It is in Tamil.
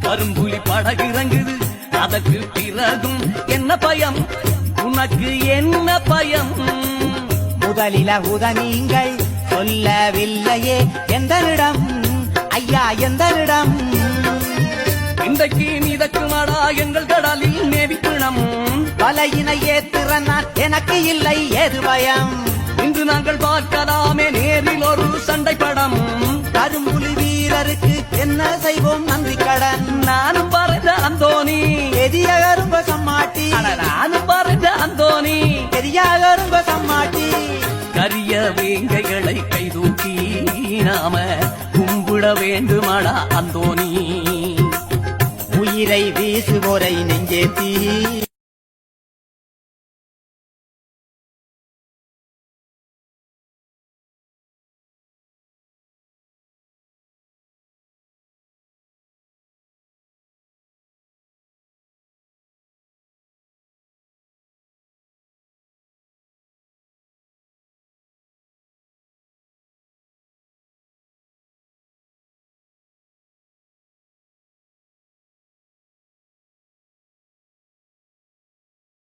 கரும்புலி படகிறங்குது அதற்கு பிறகும் என்ன பயம் உனக்கு என்ன பயம் முதலில நீங்கள் சொல்லவில்லையே எந்தனிடம் ஐயா எந்தனிடம் இன்றைக்கு மிதக்குமாடா எங்கள் கடலில் நேவிப்பிணம் வலையினையே திறனார் எனக்கு இல்லை ஏது பயம் இன்று நாங்கள் பார்க்கலாமே நேரில் ஒரு சண்டை படம் கரும்புலி வீரருக்கு என்ன செய்வோம் நன்றி கடன் நானும் பறந்த அந்தோணி பெரிய கரும்ப சம்மாட்டி நானும் பறந்த அந்தோணி பெரிய கரும்ப சம்மாட்டி கரிய வேங்கைகளை கைதூக்கி நாம கும்பிட வேண்டுமாடா அந்தோணி உயிரை வீசுவோரை நெஞ்சேத்தி